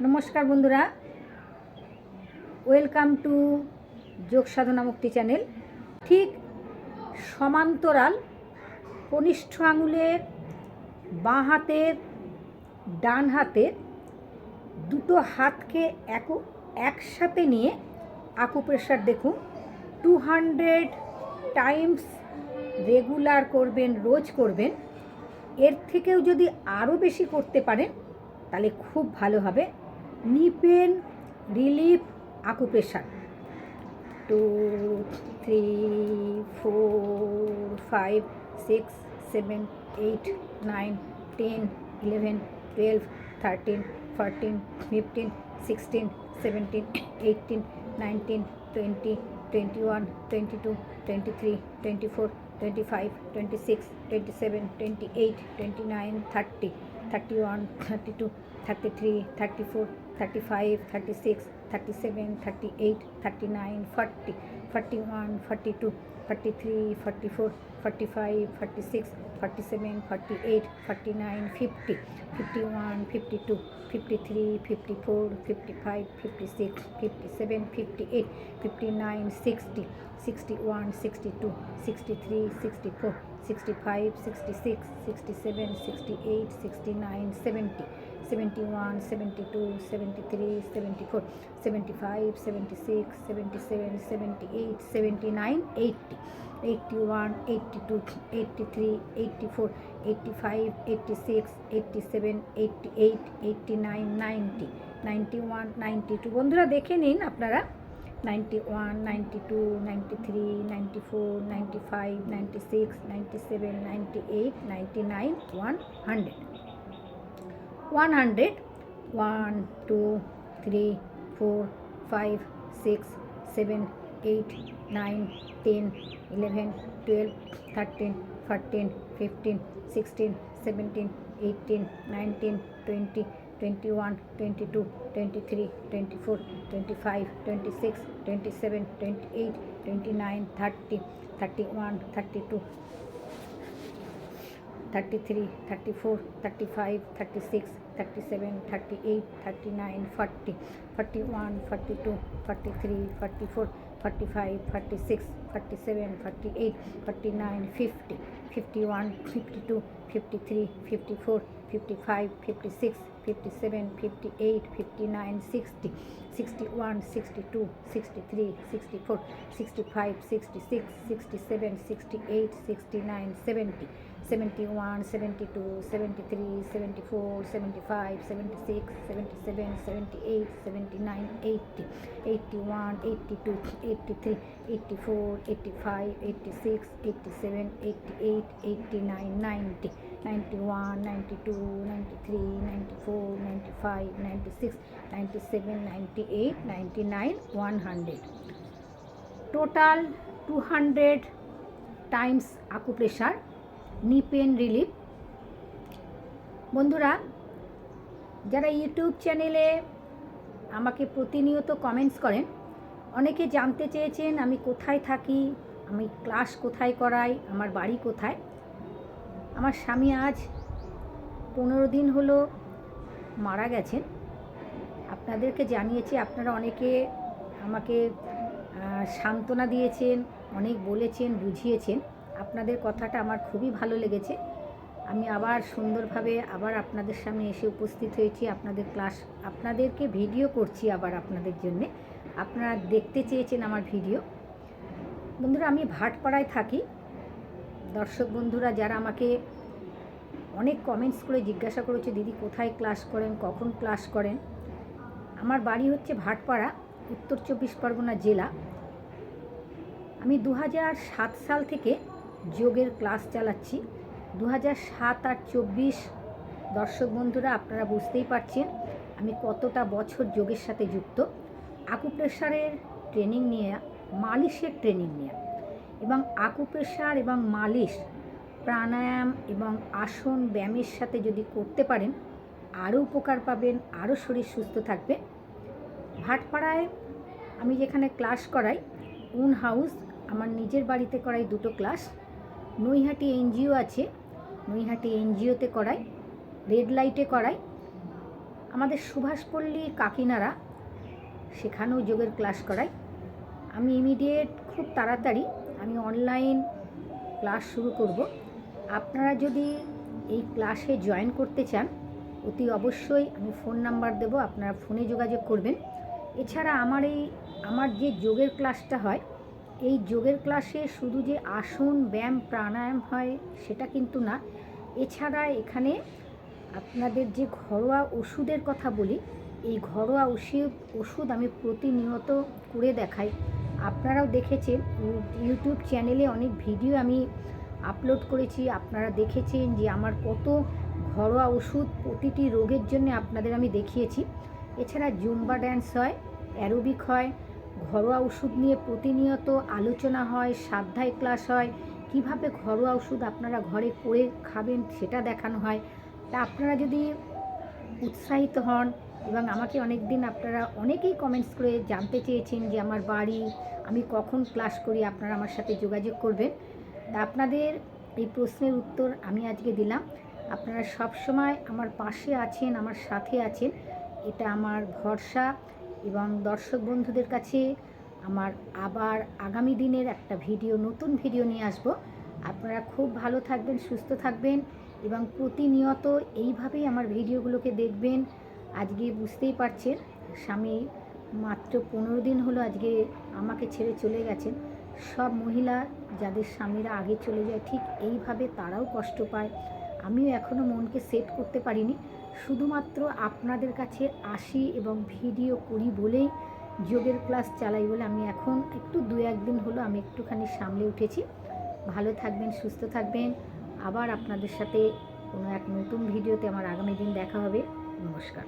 নমস্কার বন্ধুরা, welcome to যোগ সাধনা মুক্তি চ্যানেল। ঠিক সমান্তরাল কনিষ্ঠ আঙুলের বাঁ হাতের ডান হাতের দুটো হাতকে একসাথে নিয়ে আকুপ্রেশার দেখুন 200 টাইমস রেগুলার করবেন, রোজ করবেন। এর থেকেও যদি আরও বেশি করতে পারেন তাহলে খুব ভালো হবে। নি পেন রিলিফ আকুপ্রেশার 2, 3, 4, 5, 6, 7, 8, 9, 10, 11, 12, 13, 14, 15, 16, 17, 18, 19, 20, 21, 22, 23, 24, 25, 26, 27, 28, 29, 30, 31, 32, 33, 34, 35, 36, 37, 38, 39, 40, 41, 42, 43, 44, 45, 46, 47, 48, 49, 50, 51, 52, 53, 54, 55, 56, 57, 58, 59, 60, 61, 62, 63, 64, 65, 66, 67, 68, 69, 70, 71, 72, 73, 74, 75, 76, 77, 78, 79, 80, 81, 82, 83, 84, 85, 86, 87, 88, 89, 90, 91, 92। বন্ধুরা দেখে নিন আপনারা। 91, 92, 93, 94, 95, 96, 97, 98, 99, 100, 100, 1, 2, 3, 4, 5, 6, 7, 8, 9, 10, 11, 12, 13, 14, 15, 16, 17, 18, 19, 20, 21, 22, 23, 24, 25, 26, 27, 28, 29, 30, 31, 32, 33, 34, 35, 36, 37, 38, 39, 40, 41, 42, 43, 44, 45, 46, 47, 48, 49, 50, 51, 52, 53, 54, 55, 56, 57, 58, 59, 60, 61, 62, 63, 64, 65, 66, 67, 68, 69, 70, 71, 72, 73, 74, 75, 76, 77, 78, 79, 80, 81, 82, 83, 84, 85, 86, 87, 88, 89, 90, 91, 92, 93, 94, 95, 96, 97, 98, 99, 100. Total 200 times acupressure, knee pain relief। বন্ধুরা যারা ইউটিউব চ্যানেলে আমাকে প্রতিনিয়ত কমেন্টস করেন, অনেকে জানতে চেয়েছেন আমি কোথায় থাকি, আমি ক্লাস কোথায় করাই, আমার বাড়ি কোথায়। আমার স্বামী আজ 15 দিন হলো মারা গেছেন। আপনাদেরকে জানিয়েছি, আপনারা অনেকে আমাকে সান্ত্বনা দিয়েছেন, অনেক বলেছেন, বুঝিয়েছেন। আপনাদের কথাটা আমার খুবই ভালো লেগেছে। আমি আবার সুন্দরভাবে আবার আপনাদের সামনে এসে উপস্থিত হয়েছি। আপনাদের ক্লাস, আপনাদেরকে ভিডিও করছি আবার আপনাদের জন্যে। আপনারা দেখতে চেয়েছেন আমার ভিডিও। বন্ধুরা আমি ভাটপাড়ায় থাকি। দর্শক বন্ধুরা যারা আমাকে অনেক কমেন্টস করে জিজ্ঞাসা করেছে দিদি কোথায় ক্লাস করেন, কখন ক্লাস করেন। আমার বাড়ি হচ্ছে ভাটপাড়া, উত্তর 24 পরগনা জেলা। আমি 2007 সাল থেকে যোগের ক্লাস চালাচ্ছি। 2007 আর 24 দর্শক বন্ধুরা আপনারা বুঝতেই পারছেন আমি কতটা বছর যোগের সাথে যুক্ত। আকুপ্রেশারের ট্রেনিং নিয়ে, মালিশের ট্রেনিং নিয়ে, এবং আকুপ্রেশার এবং মালিশ, প্রাণায়াম এবং আসন ব্যায়ামের সাথে যদি করতে পারেন আরও উপকার পাবেন, আরও শরীর সুস্থ থাকবে। ভাটপাড়ায় আমি যেখানে ক্লাস করাই, ওন হাউস, আমার নিজের বাড়িতে করাই 2টো ক্লাস। নৈহাটি এনজিও আছে, নৈহাটি এনজিওতে করাই, রেড লাইটে করাই। আমাদের সুভাষপল্লী কাকিনাড়া, সেখানেও যোগের ক্লাস করাই। আমি ইমিডিয়েট খুব তাড়াতাড়ি আমি অনলাইন ক্লাস শুরু করব। আপনারা যদি এই ক্লাসে জয়েন করতে চান, অতি অবশ্যই আমি ফোন নাম্বার দেবো, আপনারা ফোনে যোগাযোগ করবেন। এছাড়া আমার যে যোগের ক্লাসটা হয়, এই যোগের ক্লাসে শুধু যে আসন, ব্যায়াম, প্রাণায়াম হয় সেটা কিন্তু না। এছাড়া এখানে আপনাদের যে ঘরোয়া ওষুধের কথা বলি, এই ঘরোয়া ওষুধ আমি প্রতিনিয়ত করে দেখাই। আপনারাও দেখেছেন, ইউটিউব চ্যানেলে অনেক ভিডিও আমি আপলোড করেছি, আপনারা দেখেছেন যে আমার কত ঘরোয়া ওষুধ প্রতিটি রোগের জন্য আপনাদের আমি দেখিয়েছি। এছাড়া জুম্বা ড্যান্স হয়, অ্যারোবিক হয়, ঘরোয়া ওষুধ নিয়ে প্রতিনিয়ত আলোচনা হয়, স্বাধ্যায় ক্লাস হয়, কিভাবে ঘরোয়া ওষুধ আপনারা ঘরে করে খাবেন সেটা দেখানো হয়। তা আপনারা যদি উৎসাহিত হন, এবং আমাকে অনেক দিন আপনারা অনেকেই কমেন্টস করে জানতে চেয়েছেন যে আমার বাড়ি, আমি কখন ক্লাস করি, আপনারা আমার সাথে যোগাযোগ করবেন। তা আপনাদের এই প্রশ্নের উত্তর আমি আজকে দিলাম। আপনারা সব সময় আমার পাশে আছেন, আমার সাথে আছেন, এটা আমার ভরসা। এবং দর্শক বন্ধুদের কাছে আমার আবার আগামী দিনের একটা নতুন ভিডিও নিয়ে আসব। আপনারা খুব ভালো থাকবেন, সুস্থ থাকবেন এবং প্রতিনিয়ত এইভাবেই আমার ভিডিওগুলোকে দেখবেন। আজকে বুঝতেই পারছেন, স্বামী মাত্র 15 দিন হলো আজকে আমাকে ছেড়ে চলে গেছেন। সব মহিলা যাদের স্বামীরা আগে চলে যায়, ঠিক এইভাবে তারাও কষ্ট পায়। আমিও এখনও মনকে সেট করতে পারিনি। শুধুমাত্র আপনাদের কাছে আসি এবং ভিডিও করি বলেই, যোগের ক্লাস চালাই বলে আমি এখন একটু 2-1 দিন হলো আমি একটুখানি সামলে উঠেছি। ভালো থাকবেন, সুস্থ থাকবেন। আবার আপনাদের সাথে কোনো এক নতুন ভিডিওতে আমার আগামী দিন দেখা হবে। নমস্কার।